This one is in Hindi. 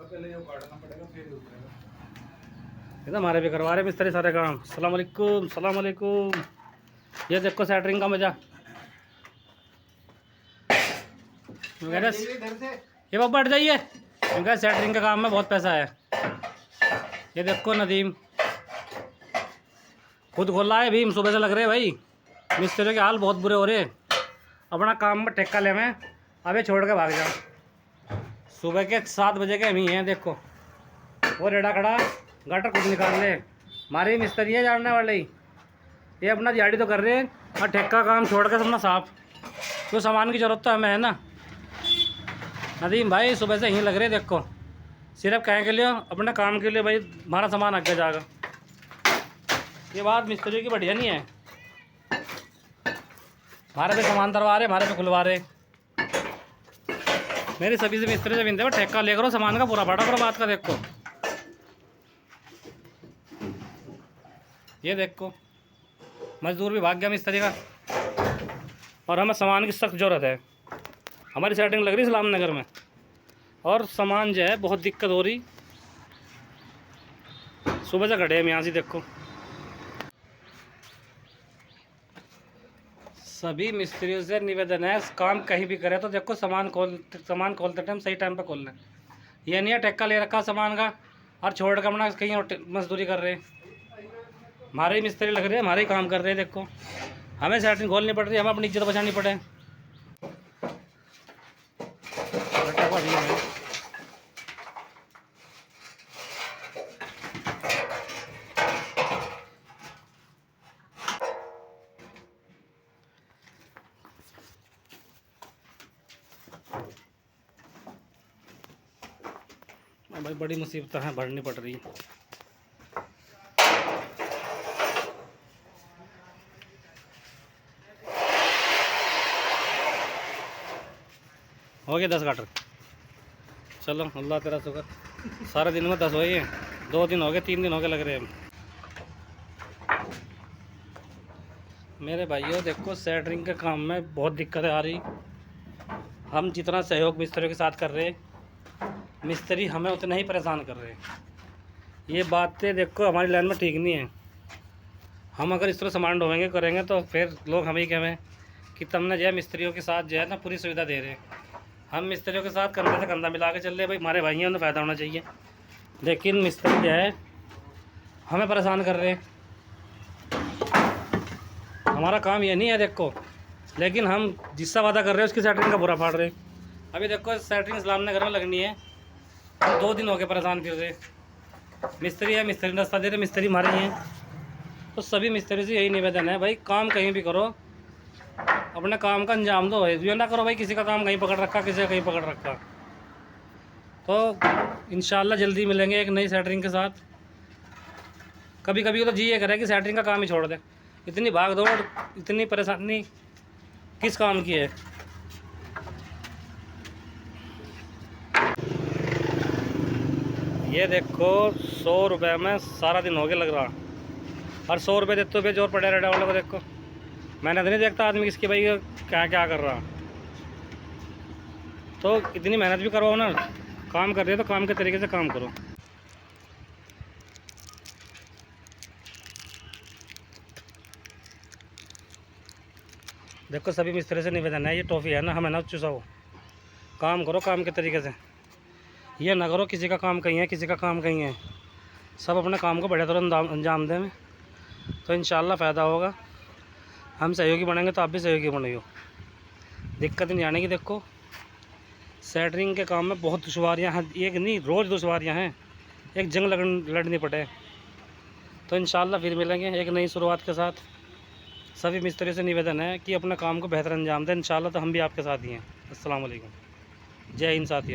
पहले ये काटना पड़ेगा फिर उतरेगा। ये तो हमारे भी करवा रहे मिस्त्री सारे काम। सलाम अलैकुम, सलाम अलैकुम। ये देखो सेटरिंग का मजा। ये बाबा हट जाइए, क्योंकि सेटरिंग के काम में बहुत पैसा है। ये देखो नदीम खुद खोला है, भीम सुबह से लग रहे हैं भाई। मिस्त्री के हाल बहुत बुरे हो रहे हैं। अपना काम में ठेका ले में अबे छोड़ के भाग जाओ। सुबह के 7 बजे के हम ही हैं। देखो वो रेडा खड़ा, गटर खुद निकाल ले। हमारे ही मिस्त्री है जानने वाले ही। ये अपना दिहाड़ी तो कर रहे हैं और ठेका काम छोड़ के अपना साफ। तो सामान की ज़रूरत तो हमें है ना। नदीम भाई सुबह से यहीं लग रहे, देखो सिर्फ कहें के लिए, अपने काम के लिए भाई। हमारा सामान आगे जाएगा। ये बात मिस्त्री की बढ़िया नहीं है। हमारे पे सामान दरवा रहे, हमारे पे खुलवा रहे। मेरी सभी से मिस्त्री से बिनते हो, ठेका ले करो सामान का पूरा फाड़ा करो बात का। देखो ये देखो मजदूर भी भाग गया मिस्त्री का, और हमें सामान की सख्त ज़रूरत है। हमारी सेटिंग लग रही इस्लाम नगर में, और सामान जो है बहुत दिक्कत हो रही। सुबह से खड़े हम यहाँ से। देखो सभी मिस्त्रियों से निवेदन है, काम कहीं भी करें तो देखो सामान खोलते टाइम सही टाइम पे खोल लें। ये नहीं है ठेका ले रखा सामान का और छोड़ कर अपना कहीं और मजदूरी कर रहे हैं। हमारे ही मिस्त्री लग रहे हैं, हमारे ही काम कर रहे हैं। देखो हमें सेटिंग खोलनी पड़ रही है, हमें अपनी इज्जत बचानी पड़े। भाई बड़ी मुसीबत है, भरनी पड़ रही है। हो गया 10 गाटर। चलो अल्लाह तेरा शुक्र। सारे दिन में 10 हो गए। 2 दिन हो गए, 3 दिन हो गए लग रहे हैं। मेरे भाइयों देखो सेटरिंग के काम में बहुत दिक्कतें आ रही। हम जितना सहयोग मिस्त्रियों के साथ कर रहे हैं, मिस्त्री हमें उतना ही परेशान कर रहे हैं। ये बातें देखो हमारी लाइन में ठीक नहीं है। हम अगर इस तरह सामान ढोएंगे करेंगे तो फिर लोग हमें ही कहें कि तुमने जो है मिस्त्रियों के साथ जो है ना पूरी सुविधा दे रहे हैं। हम मिस्त्रियों के साथ कंधे से कंधा मिला के चल रहे भाई। हमारे भाई हैं, उन्हें फ़ायदा होना चाहिए। लेकिन मिस्त्री जो है हमें परेशान कर रहे हैं। हमारा काम ये नहीं है देखो, लेकिन हम जिसका वादा कर रहे हैं उसकी सेटरिंग का बुरा फाड़ रहे हैं। अभी देखो सेटरिंग इस्लाम नगर में लगनी है, 2 दिन हो गए परेशान फिर रहे। मिस्त्री है, मिस्त्री रास्ता दे रहे, मिस्त्री हमारे ही हैं। तो सभी मिस्त्री से यही निवेदन है भाई, काम कहीं भी करो अपने काम का अंजाम दो। ये ना करो भाई किसी का काम कहीं पकड़ रखा, किसी का कहीं पकड़ रखा। तो इंशाल्लाह जल्दी मिलेंगे एक नई सेटरिंग के साथ। कभी कभी तो जी ये करे कि सेटरिंग का काम ही छोड़ दे। इतनी भाग दौड़, इतनी परेशानी किस काम की है। ये देखो 100 रुपये में सारा दिन हो गया लग रहा, और 100 रुपये देते हुए जोर पड़े रहने वालों को। देखो मैंने तो नहीं देखता आदमी किसकी भाई क्या क्या कर रहा। तो इतनी मेहनत भी करवाओ ना, काम कर रहे हो तो काम के तरीके से काम करो। देखो सभी मिस्त्री से निवेदन है, ये टॉफ़ी है ना, हमें ना चुसाओ। काम करो काम के तरीके से, ये ना करो किसी का काम कहीं है किसी का काम कहीं है। सब अपने काम को बढ़िया तरह अंजाम दें, तो इंशाल्लाह फ़ायदा होगा। हम सहयोगी बनेंगे तो आप भी सहयोगी बनेंगे, दिक्कत नहीं आने की। देखो सेटरिंग के काम में बहुत दुश्वारियाँ हैं, एक नहीं रोज़ दुश्वारियाँ हैं। एक जंग लड़नी पड़े। तो इंशाल्लाह फिर मिलेंगे एक नई शुरुआत के साथ। सभी मिस्त्री से निवेदन है कि अपने काम को बेहतर अंजाम दें। इंशाल्लाह तो हम भी आपके साथ ही हैं। अस्सलाम वालेकुम, जय हिंद साथियों।